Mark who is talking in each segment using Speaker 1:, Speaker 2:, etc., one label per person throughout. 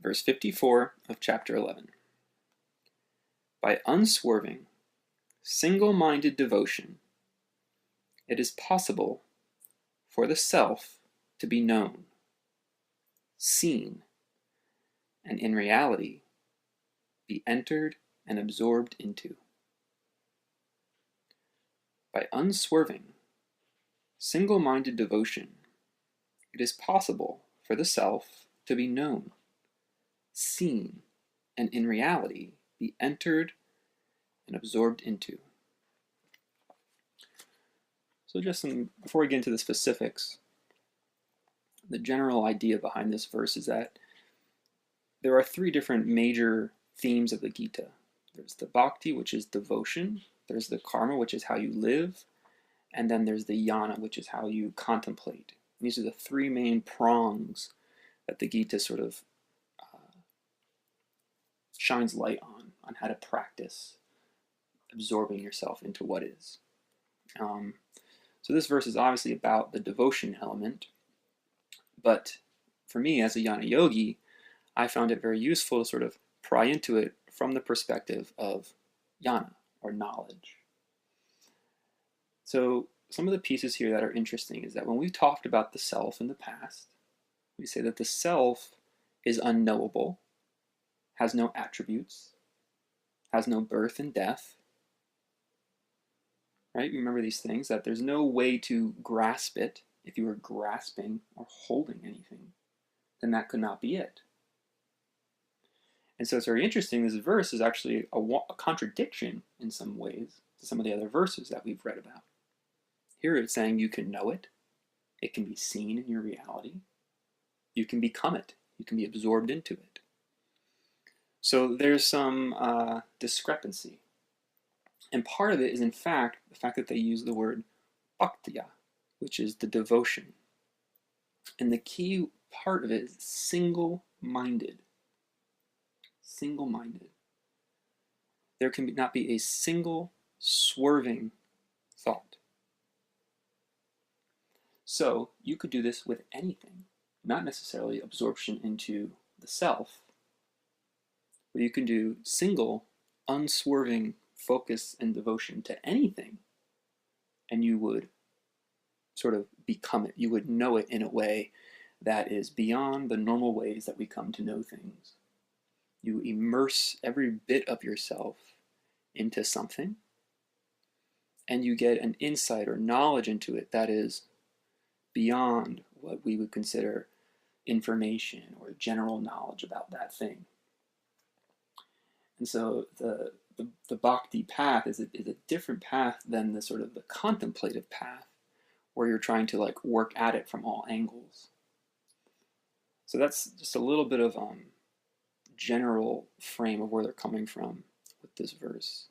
Speaker 1: Verse 54 of chapter 11. By unswerving, single-minded devotion, it is possible for the self to be known, seen, and in reality be entered and absorbed into. By unswerving, single-minded devotion, it is possible for the self to be known, seen, and in reality be entered and absorbed into. So before we get into the specifics, the general idea behind this verse is that there are three different major themes of the Gita. There's the bhakti, which is devotion. There's the karma, which is how you live. And then there's the jnana, which is how you contemplate. And these are the three main prongs that the Gita sort of shines light on how to practice absorbing yourself into what is. So this verse is obviously about the devotion element, but for me as a jnana yogi, I found it very useful to sort of pry into it from the perspective of jnana, or knowledge. So some of the pieces here that are interesting is that when we've talked about the self in the past, we say that the self is unknowable, has no attributes, has no birth and death. Right? Remember these things, that there's no way to grasp it. If you were grasping or holding anything, then that could not be it. And so it's very interesting. This verse is actually a contradiction in some ways to some of the other verses that we've read about. Here it's saying you can know it. It can be seen in your reality. You can become it. You can be absorbed into it. So there's some discrepancy. And part of it is, in fact, the fact that they use the word bhaktiya, which is the devotion. And the key part of it is single-minded. Single-minded. There can not be a single swerving thought. So you could do this with anything, not necessarily absorption into the self, but you can do single, unswerving focus and devotion to anything, and you would sort of become it. You would know it in a way that is beyond the normal ways that we come to know things. You immerse every bit of yourself into something, and you get an insight or knowledge into it that is beyond what we would consider information or general knowledge about that thing. And so the bhakti path is a different path than the sort of the contemplative path, where you're trying to like work at it from all angles. So that's just a little bit of general frame of where they're coming from with this verse.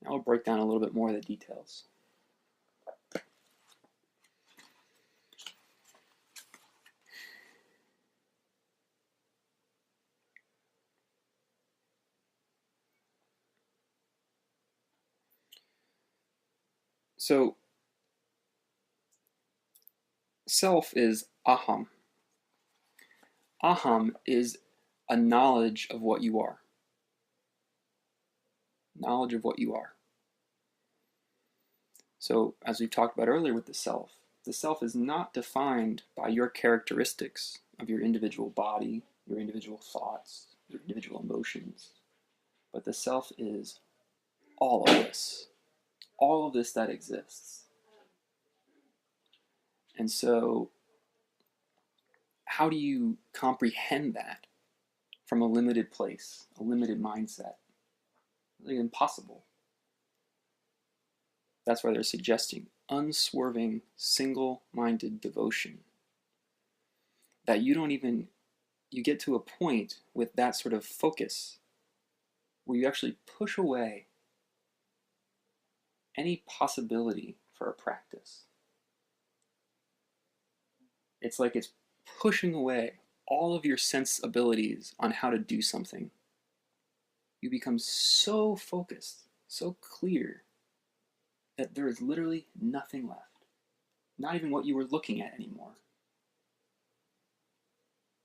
Speaker 1: Now we'll break down a little bit more of the details. So self is aham. Aham is a knowledge of what you are. Knowledge of what you are. So as we talked about earlier with the self is not defined by your characteristics of your individual body, your individual thoughts, your individual emotions, but the self is all of this that exists. And so how do you comprehend that from a limited place, a limited mindset? Really impossible. That's why they're suggesting unswerving, single-minded devotion. That you get to a point with that sort of focus where you actually push away any possibility for a practice. It's like it's pushing away all of your sense abilities on how to do something. You become so focused, so clear, that there is literally nothing left. Not even what you were looking at anymore.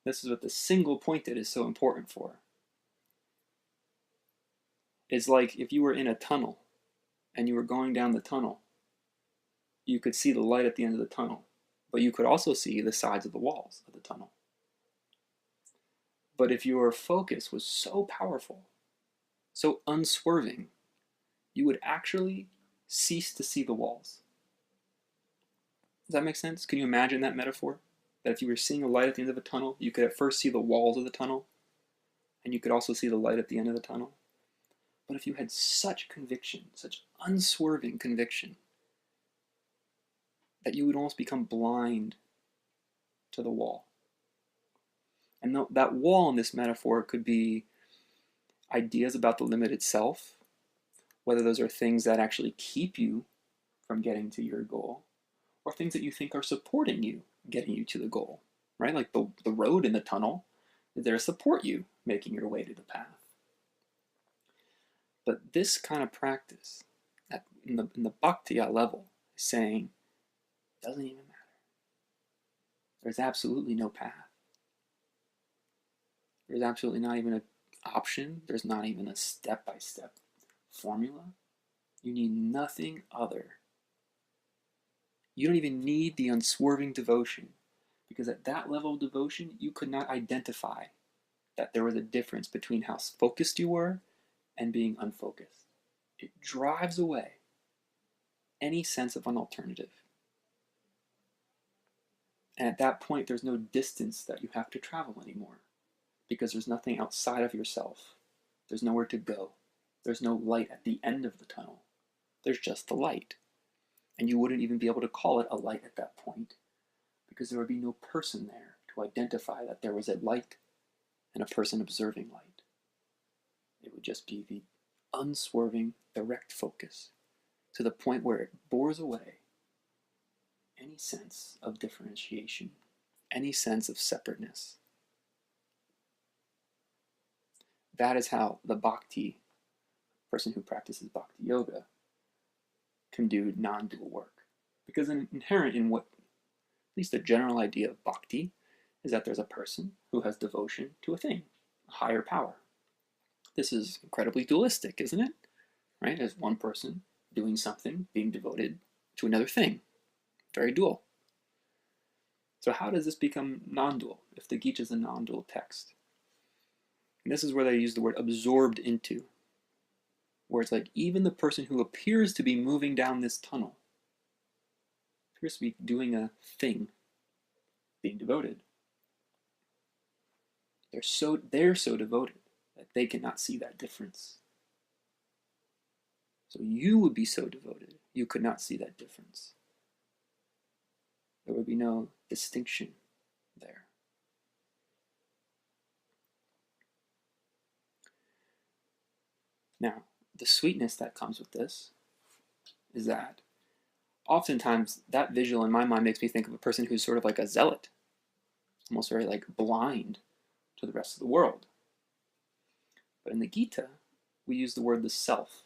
Speaker 1: This is what the single pointed is so important for. It's like if you were in a tunnel and you were going down the tunnel, you could see the light at the end of the tunnel, but you could also see the sides of the walls of the tunnel. But if your focus was so powerful, so unswerving, you would actually cease to see the walls. Does that make sense? Can you imagine that metaphor? That if you were seeing a light at the end of a tunnel, you could at first see the walls of the tunnel, and you could also see the light at the end of the tunnel. But if you had such conviction, such unswerving conviction, that you would almost become blind to the wall. And that wall in this metaphor could be ideas about the limited self, whether those are things that actually keep you from getting to your goal, or things that you think are supporting you, getting you to the goal, right? Like the road in the tunnel is there to support you making your way to the path. But this kind of practice, in the bhaktiya level, is saying, it doesn't even matter. There's absolutely no path. There's absolutely not even an option. There's not even a step-by-step formula. You need nothing other. You don't even need the unswerving devotion, because at that level of devotion, you could not identify that there was a difference between how focused you were and being unfocused. It drives away any sense of an alternative. And at that point, there's no distance that you have to travel anymore, because there's nothing outside of yourself. There's nowhere to go. There's no light at the end of the tunnel. There's just the light. And you wouldn't even be able to call it a light at that point, because there would be no person there to identify that there was a light and a person observing light. It would just be the unswerving, direct focus, to the point where it bores away any sense of differentiation, any sense of separateness. That is how the bhakti, person who practices bhakti yoga, can do non-dual work. Because inherent in what, at least the general idea of bhakti, is that there's a person who has devotion to a thing, a higher power. This is incredibly dualistic, isn't it? Right? As one person doing something, being devoted to another thing. Very dual. So how does this become non-dual, if the Gita is a non-dual text? And this is where they use the word absorbed into, where it's like even the person who appears to be moving down this tunnel, appears to be doing a thing, being devoted. They're so devoted that they cannot see that difference. So you would be so devoted, you could not see that difference. There would be no distinction there. Now, the sweetness that comes with this is that oftentimes that visual in my mind makes me think of a person who's sort of like a zealot, almost very like blind to the rest of the world. But in the Gita, we use the word the self,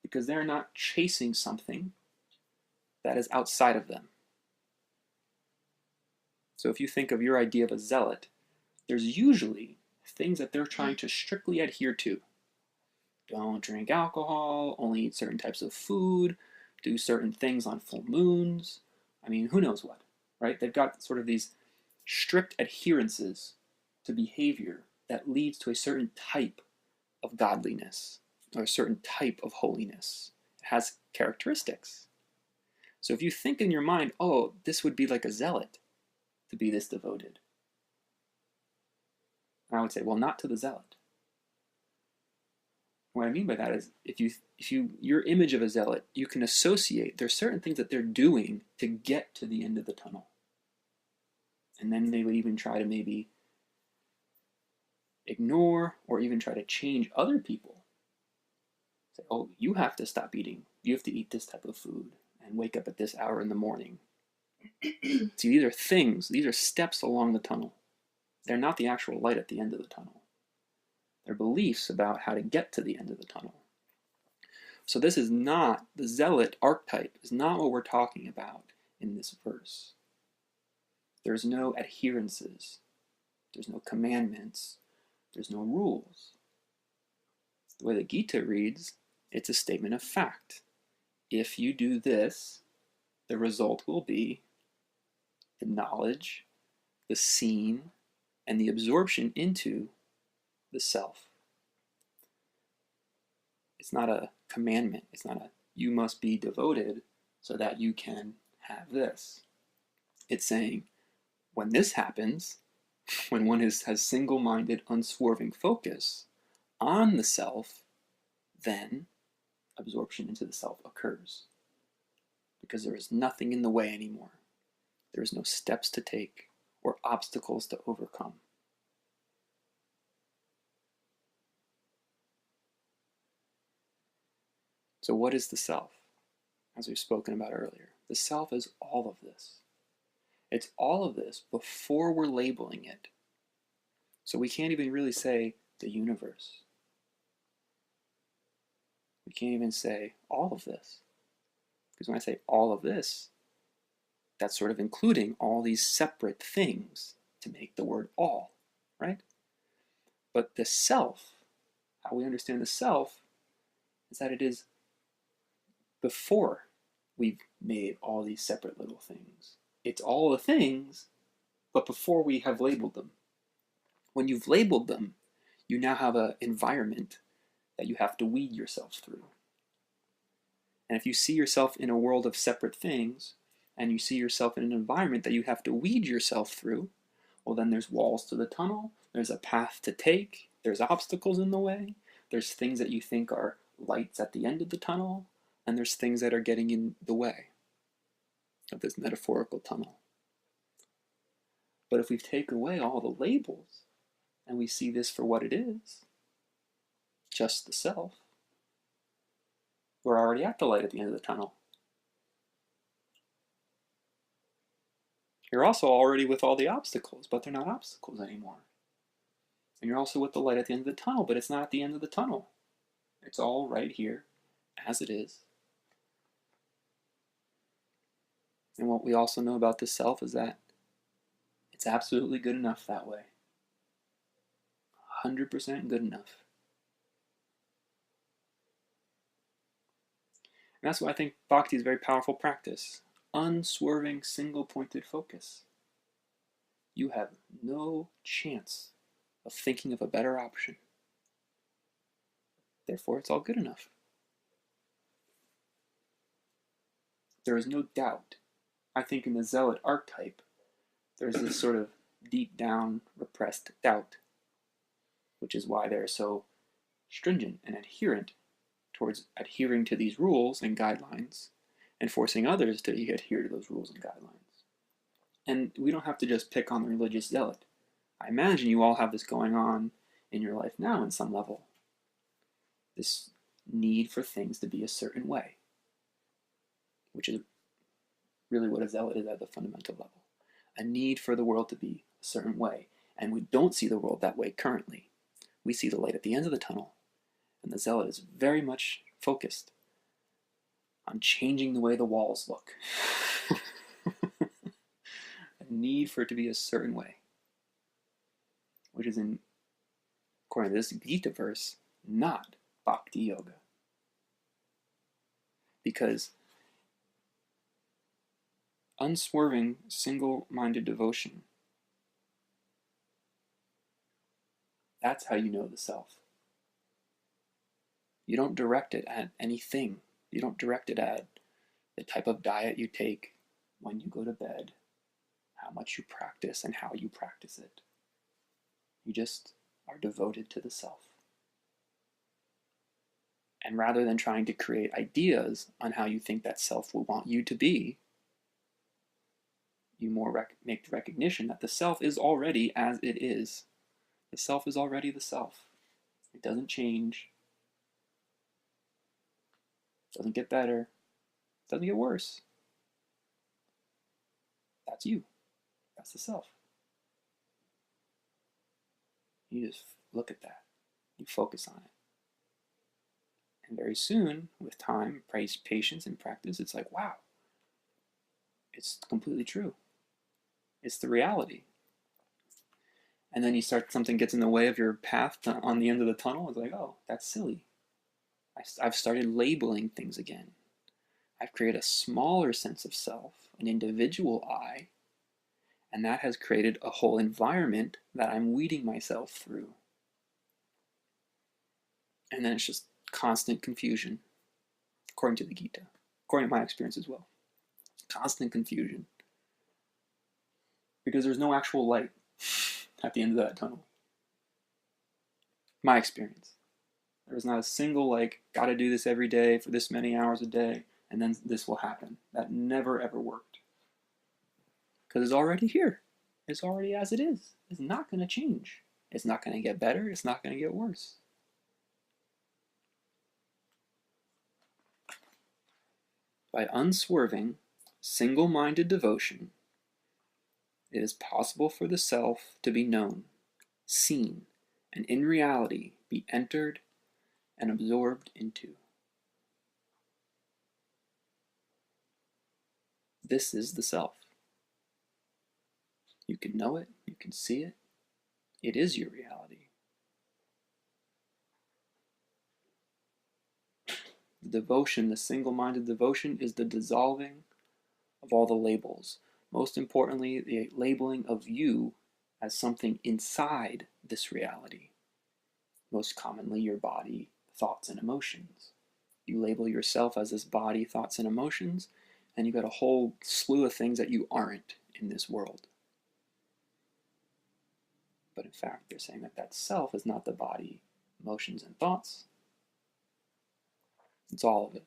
Speaker 1: because they're not chasing something that is outside of them. So if you think of your idea of a zealot, there's usually things that they're trying to strictly adhere to. Don't drink alcohol, only eat certain types of food, do certain things on full moons. I mean, who knows what, right? They've got sort of these strict adherences to behavior that leads to a certain type of godliness or a certain type of holiness. It has characteristics. So if you think in your mind, oh, this would be like a zealot to be this devoted, I would say, well, not to the zealot. What I mean by that is, if your image of a zealot, you can associate, there's certain things that they're doing to get to the end of the tunnel. And then they would even try to maybe ignore or even try to change other people. Say, oh, you have to stop eating. You have to eat this type of food and wake up at this hour in the morning. See, these are things, these are steps along the tunnel. They're not the actual light at the end of the tunnel. They're beliefs about how to get to the end of the tunnel. So this is not, the zealot archetype is not what we're talking about in this verse. There's no adherences. There's no commandments. There's no rules. The way the Gita reads, it's a statement of fact. If you do this, the result will be the knowledge, the seen, and the absorption into the self. It's not a commandment. It's not a you must be devoted so that you can have this. It's saying when this happens, when one has single-minded, unswerving focus on the self, then absorption into the self occurs. Because there is nothing in the way anymore. There is no steps to take or obstacles to overcome. So what is the self? As we've spoken about earlier, the self is all of this. It's all of this before we're labeling it. So we can't even really say the universe. We can't even say all of this. Because when I say all of this, that's sort of including all these separate things to make the word all, right? But the self, how we understand the self, is that it is before we've made all these separate little things. It's all the things, but before we have labeled them. When you've labeled them, you now have an environment that you have to weed yourself through. And if you see yourself in a world of separate things, and you see yourself in an environment that you have to weed yourself through, well, then there's walls to the tunnel, there's a path to take, there's obstacles in the way, there's things that you think are lights at the end of the tunnel, and there's things that are getting in the way of this metaphorical tunnel. But if we take away all the labels, and we see this for what it is, just the self, we're already at the light at the end of the tunnel. You're also already with all the obstacles, but they're not obstacles anymore. And you're also with the light at the end of the tunnel, but it's not at the end of the tunnel. It's all right here, as it is. And what we also know about the self is that it's absolutely good enough that way. 100% good enough. And that's why I think bhakti is a very powerful practice. Unswerving, single-pointed focus. You have no chance of thinking of a better option. Therefore, it's all good enough. There is no doubt. I think in the zealot archetype, there's this sort of deep down repressed doubt, which is why they're so stringent and adherent towards adhering to these rules and guidelines and forcing others to adhere to those rules and guidelines. And we don't have to just pick on the religious zealot. I imagine you all have this going on in your life now in some level. This need for things to be a certain way, which is really what a zealot is at the fundamental level. A need for the world to be a certain way. And we don't see the world that way currently. We see the light at the end of the tunnel. And the zealot is very much focused on changing the way the walls look. A need for it to be a certain way. Which is, according to this Gita verse, not bhakti yoga. Because unswerving, single-minded devotion, that's how you know the self. You don't direct it at anything. You don't direct it at the type of diet you take, when you go to bed, how much you practice, and how you practice it. You just are devoted to the self. And rather than trying to create ideas on how you think that self will want you to be, you more make the recognition that the self is already as it is. The self is already the self. It doesn't change. It doesn't get better. It doesn't get worse. That's you. That's the self. You just look at that. You focus on it. And very soon, with time, patience, and practice, it's like, wow, it's completely true. It's the reality. And then something gets in the way of your path on the end of the tunnel. It's like, oh, that's silly. I've started labeling things again. I've created a smaller sense of self, an individual I, and that has created a whole environment that I'm weeding myself through. And then it's just constant confusion, according to the Gita, according to my experience as well. Constant confusion. Because there's no actual light at the end of that tunnel. My experience. There was not a single, gotta do this every day for this many hours a day, and then this will happen. That never ever worked. Because it's already here. It's already as it is. It's not going to change. It's not going to get better. It's not going to get worse. By unswerving, single-minded devotion, it is possible for the self to be known, seen, and in reality be entered and absorbed into. This is the self. You can know it, you can see it. It is your reality. The devotion, the single-minded devotion, is the dissolving of all the labels. Most importantly, the labeling of you as something inside this reality. Most commonly, your body, thoughts, and emotions. You label yourself as this body, thoughts, and emotions, and you've got a whole slew of things that you aren't in this world. But in fact, they're saying that self is not the body, emotions, and thoughts. It's all of it.